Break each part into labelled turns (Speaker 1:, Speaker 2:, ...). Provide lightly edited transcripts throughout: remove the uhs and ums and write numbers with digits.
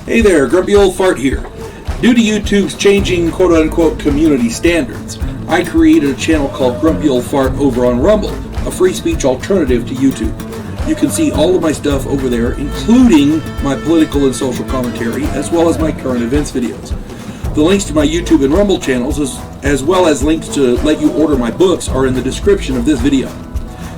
Speaker 1: Hey there, Grumpy Old Fart here. Due to YouTube's changing quote-unquote community standards, I created a channel called Grumpy Old Fart over on Rumble, a free speech alternative to YouTube. You can see all of my stuff over there, including my political and social commentary, as well as my current events videos. The links to my YouTube and Rumble channels, as well as links to let you order my books, are in the description of this video.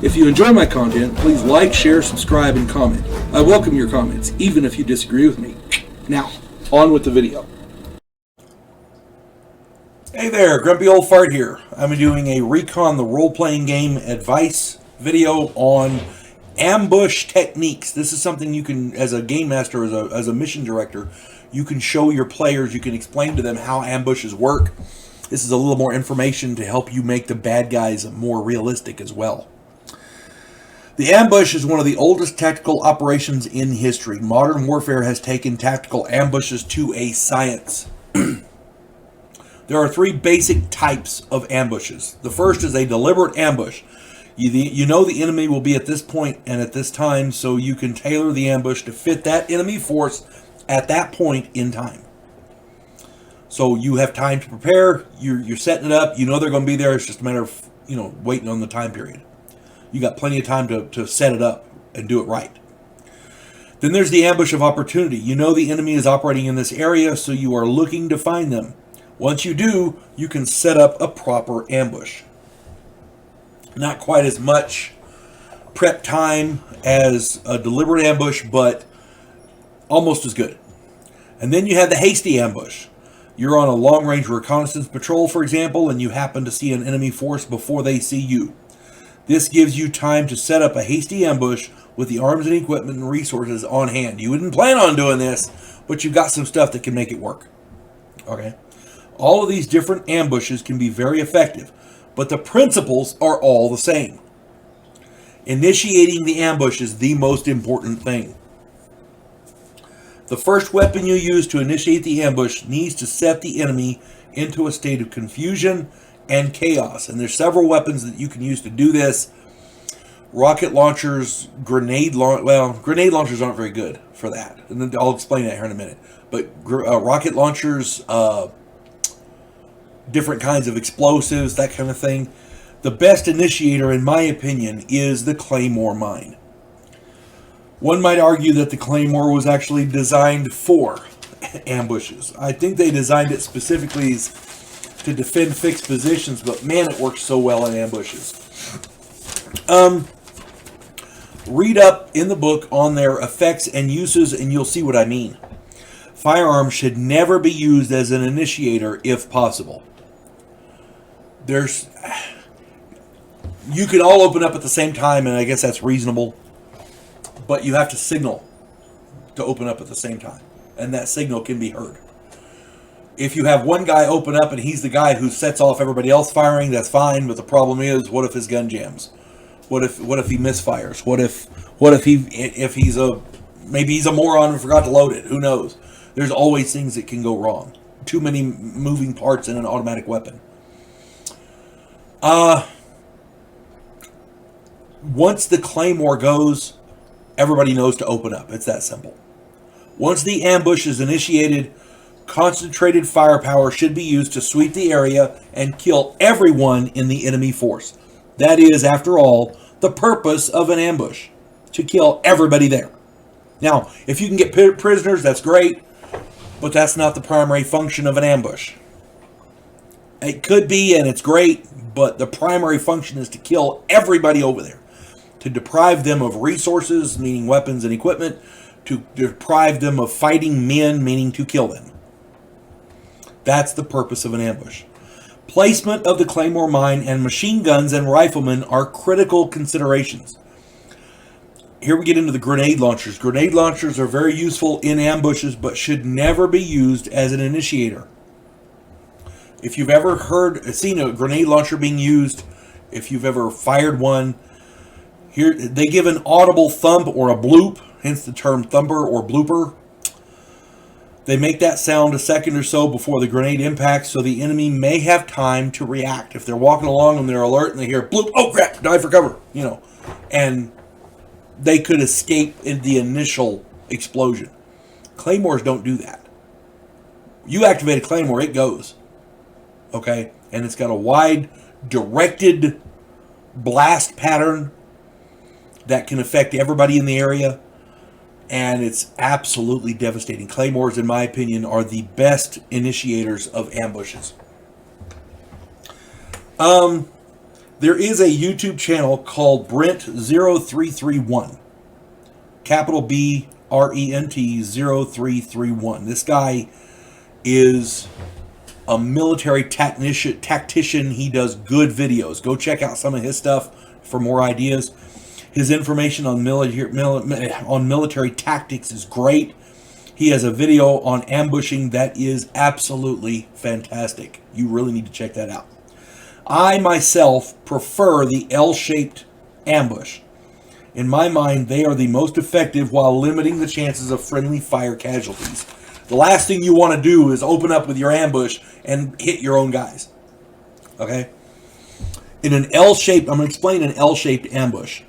Speaker 1: If you enjoy my content, please like, share, subscribe, and comment. I welcome your comments, even if you disagree with me. Now, on with the video. Hey there, Grumpy Old Fart here. I'm doing a Recon the Role-Playing Game advice video on ambush techniques. This is something you can, as a game master, as a mission director, you can show your players, you can explain to them how ambushes work. This is a little more information to help you make the bad guys more realistic as well. The ambush is one of the oldest tactical operations in history. Modern warfare has taken tactical ambushes to a science. There are three basic types of ambushes. The first is a deliberate ambush. You know the enemy will be at this point and at this time, so you can tailor the ambush to fit that enemy force at that point in time. So you have time to prepare, you're setting it up, you know they're going to be there, it's just a matter of, waiting on the time period. You got plenty of time to set it up and do it right. Then there's the ambush of opportunity. You know the enemy is operating in this area, so you are looking to find them. Once you do, you can set up a proper ambush. Not quite as much prep time as a deliberate ambush, but almost as good. And then you have the hasty ambush. You're on a long-range reconnaissance patrol, for example, and you happen to see an enemy force before they see you. This gives you time to set up a hasty ambush with the arms and equipment and resources on hand. You wouldn't plan on doing this, but you've got some stuff that can make it work. Okay? All of these different ambushes can be very effective, but the principles are all the same. Initiating the ambush is the most important thing. The first weapon you use to initiate the ambush needs to set the enemy into a state of confusion and chaos. And there's several weapons that you can use to do this. Rocket launchers, grenade launchers aren't very good for that. And then I'll explain that here in a minute. But rocket launchers, different kinds of explosives, that kind of thing. The best initiator, in my opinion, is the Claymore mine. One might argue that the Claymore was actually designed for ambushes. I think they designed it specifically to defend fixed positions, but man, it works so well in ambushes. Read up in the book on their effects and uses, and you'll see what I mean. Firearms should never be used as an initiator if possible. You could all open up at the same time, and I guess that's reasonable, but you have to signal to open up at the same time, and that signal can be heard. If you have one guy open up and he's the guy who sets off everybody else firing, that's fine. But the problem is, what if his gun jams? What if he misfires? Maybe he's a moron and forgot to load it? Who knows? There's always things that can go wrong. Too many moving parts in an automatic weapon. Once the Claymore goes, everybody knows to open up. It's that simple. Once the ambush is initiated, concentrated firepower should be used to sweep the area and kill everyone in the enemy force. That is, after all, the purpose of an ambush, to kill everybody there. Now, if you can get prisoners, that's great, but that's not the primary function of an ambush. It could be, and it's great, but the primary function is to kill everybody over there, to deprive them of resources, meaning weapons and equipment, to deprive them of fighting men, meaning to kill them. That's the purpose of an ambush. Placement of the Claymore mine and machine guns and riflemen are critical considerations. Here we get into the grenade launchers. Grenade launchers are very useful in ambushes, but should never be used as an initiator. If you've ever seen a grenade launcher being used, if you've ever fired one, here they give an audible thump or a bloop, hence the term thumper or blooper. They make that sound a second or so before the grenade impacts, so the enemy may have time to react. If they're walking along and they're alert and they hear bloop, oh crap, dive for cover, and they could escape in the initial explosion. Claymores don't do that. You activate a Claymore, it goes. Okay? And it's got a wide, directed blast pattern that can affect everybody in the area. And it's absolutely devastating. Claymores, in my opinion, are the best initiators of ambushes. There is a YouTube channel called Brent0331. Capital BRENT 0331. This guy is a military tactician. He does good videos. Go check out some of his stuff for more ideas. His information on military tactics is great. He has a video on ambushing that is absolutely fantastic. You really need to check that out. I myself prefer the L-shaped ambush. In my mind, they are the most effective while limiting the chances of friendly fire casualties. The last thing you want to do is open up with your ambush and hit your own guys. Okay? In an L-shaped, I'm going to explain an L-shaped ambush.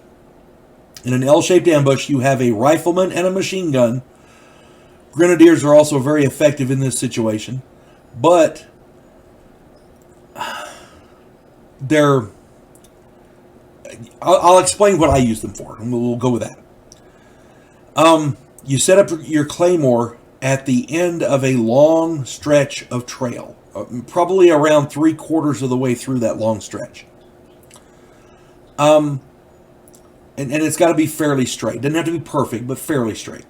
Speaker 1: In an L-shaped ambush, you have a rifleman and a machine gun. Grenadiers are also very effective in this situation. But I'll explain what I use them for, and we'll go with that. You set up your Claymore at the end of a long stretch of trail, probably around 3/4 of the way through that long stretch. And it's got to be fairly straight. Doesn't have to be perfect, but fairly straight.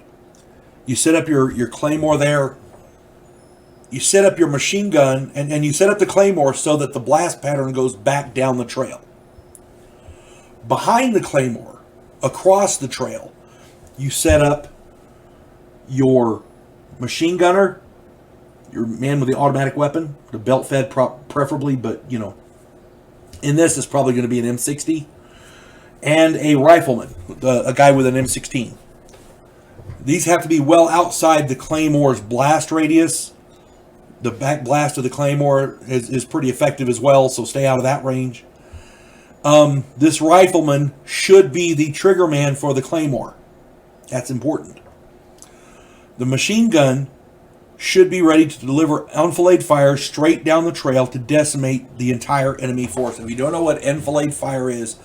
Speaker 1: You set up your Claymore there. You set up your machine gun, and you set up the Claymore so that the blast pattern goes back down the trail. Behind the Claymore, across the trail, you set up your machine gunner, your man with the automatic weapon, the belt-fed preferably, but, you know, in this, it's probably going to be an M60, and a rifleman, a guy with an M16. These have to be well outside the Claymore's blast radius. The back blast of the Claymore is pretty effective as well, so stay out of that range. This rifleman should be the trigger man for the Claymore. That's important. The machine gun should be ready to deliver enfilade fire straight down the trail to decimate the entire enemy force. If you don't know what enfilade fire is,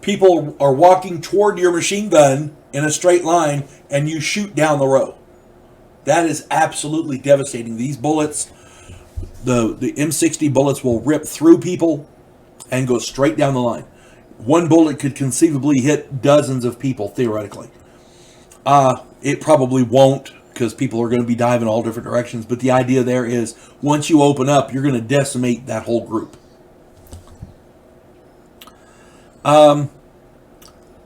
Speaker 1: people are walking toward your machine gun in a straight line, and you shoot down the row. That is absolutely devastating. These bullets, the M60 bullets will rip through people and go straight down the line. One bullet could conceivably hit dozens of people, theoretically. It probably won't, because people are going to be diving all different directions. But the idea there is, once you open up, you're going to decimate that whole group.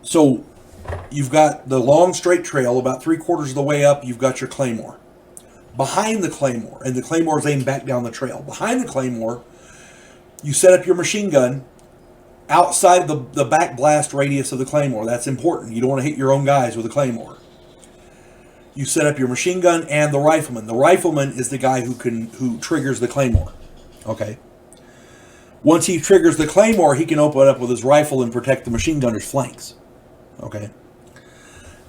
Speaker 1: So you've got the long straight trail, about 3/4 of the way up, you've got your Claymore. Behind the Claymore, and the Claymore is aimed back down the trail. Behind the Claymore, you set up your machine gun outside the back blast radius of the Claymore. That's important. You don't want to hit your own guys with a Claymore. You set up your machine gun and the rifleman. The rifleman is the guy who triggers the Claymore. Okay. Once he triggers the Claymore, he can open up with his rifle and protect the machine gunner's flanks. Okay.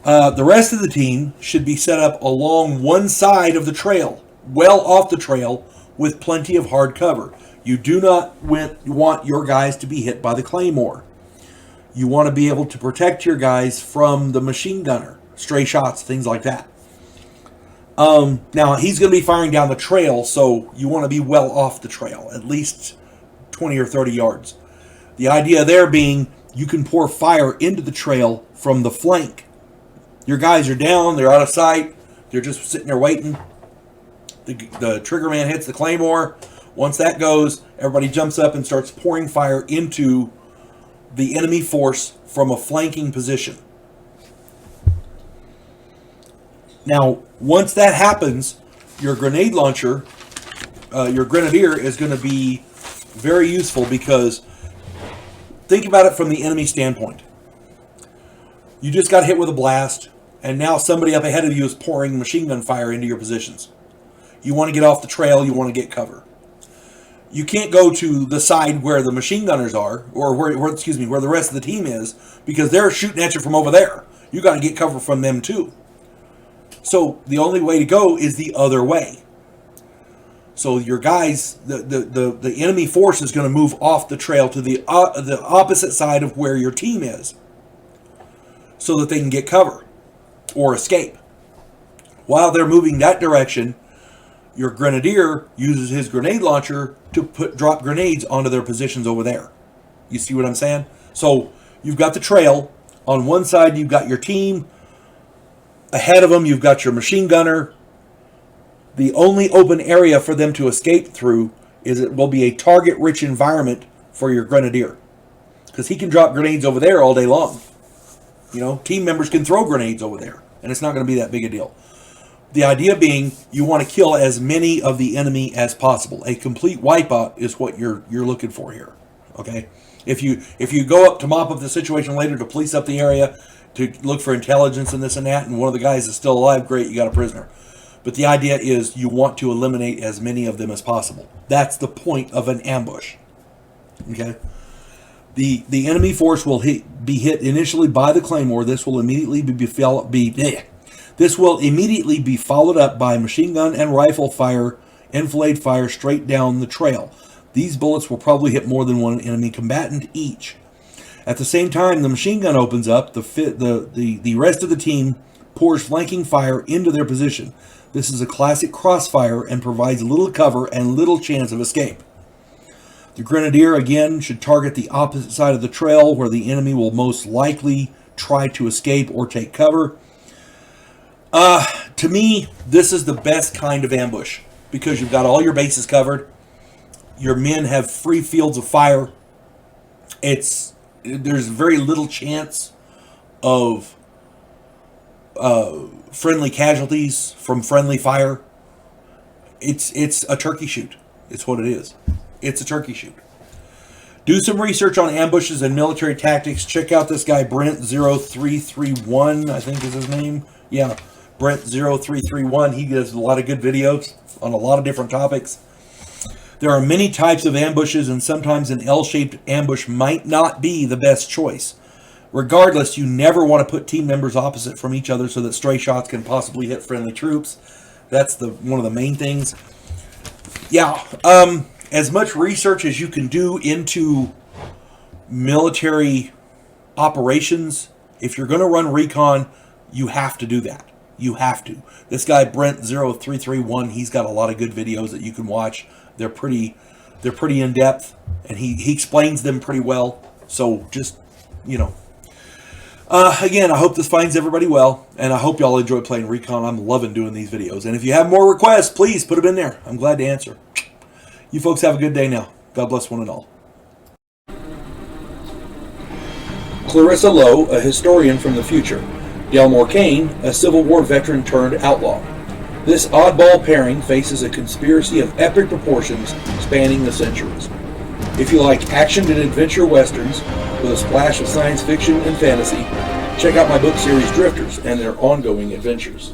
Speaker 1: The rest of the team should be set up along one side of the trail, well off the trail, with plenty of hard cover. You do not want your guys to be hit by the Claymore. You want to be able to protect your guys from the machine gunner, stray shots, things like that. Now, he's going to be firing down the trail, so you want to be well off the trail, at least 20 or 30 yards. The idea there being you can pour fire into the trail from the flank. Your guys are down, they're out of sight, they're just sitting there waiting. The trigger man hits the Claymore. Once that goes, everybody jumps up and starts pouring fire into the enemy force from a flanking position. Now, once that happens, your grenade launcher, your grenadier, is going to be very useful, because think about it from the enemy standpoint. You just got hit with a blast, and now somebody up ahead of you is pouring machine gun fire into your positions. You want to get off the trail, you want to get cover. You can't go to the side where the machine gunners are, or where the rest of the team is, because they're shooting at you from over there. You got to get cover from them too. So the only way to go is the other way. So your guys, the enemy force is going to move off the trail to the opposite side of where your team is, so that they can get cover or escape. While they're moving that direction, your grenadier uses his grenade launcher to drop grenades onto their positions over there. You see what I'm saying? So you've got the trail. On one side, you've got your team. Ahead of them, you've got your machine gunner. The only open area for them to escape through is it will be a target-rich environment for your grenadier, because he can drop grenades over there all day long. You know, team members can throw grenades over there, and it's not going to be that big a deal. The idea being, you want to kill as many of the enemy as possible. A complete wipeout is what you're looking for here. Okay, if you go up to mop up the situation later, to police up the area, to look for intelligence and this and that, and one of the guys is still alive, great, you got a prisoner. But the idea is you want to eliminate as many of them as possible. That's the point of an ambush. Okay? The enemy force will be hit initially by the claymore. This will immediately be followed up by machine gun and rifle fire, enfilade fire straight down the trail. These bullets will probably hit more than one enemy combatant each. At the same time, the machine gun opens up. The rest of the team pours flanking fire into their position. This is a classic crossfire and provides little cover and little chance of escape. The grenadier, again, should target the opposite side of the trail, where the enemy will most likely try to escape or take cover. To me, this is the best kind of ambush, because you've got all your bases covered. Your men have free fields of fire. There's very little chance of friendly casualties from friendly fire. It's a turkey shoot. It's what it is. It's a turkey shoot. Do some research on ambushes and military tactics. Check out this guy, Brent0331, I think is his name. Yeah, Brent0331. He does a lot of good videos on a lot of different topics. There are many types of ambushes, and sometimes an L-shaped ambush might not be the best choice. Regardless, you never want to put team members opposite from each other so that stray shots can possibly hit friendly troops. That's one of the main things. Yeah, as much research as you can do into military operations, if you're going to run recon, you have to do that. You have to. This guy, Brent0331, he's got a lot of good videos that you can watch. They're pretty in-depth, and he explains them pretty well. So just, again, I hope this finds everybody well, and I hope y'all enjoy playing Recon. I'm loving doing these videos. And if you have more requests, please put them in there. I'm glad to answer. You folks have a good day now. God bless one and all. Clarissa Lowe, a historian from the future. Delmore Kane, a Civil War veteran turned outlaw. This oddball pairing faces a conspiracy of epic proportions spanning the centuries. If you like action and adventure westerns with a splash of science fiction and fantasy, check out my book series Drifters and their ongoing adventures.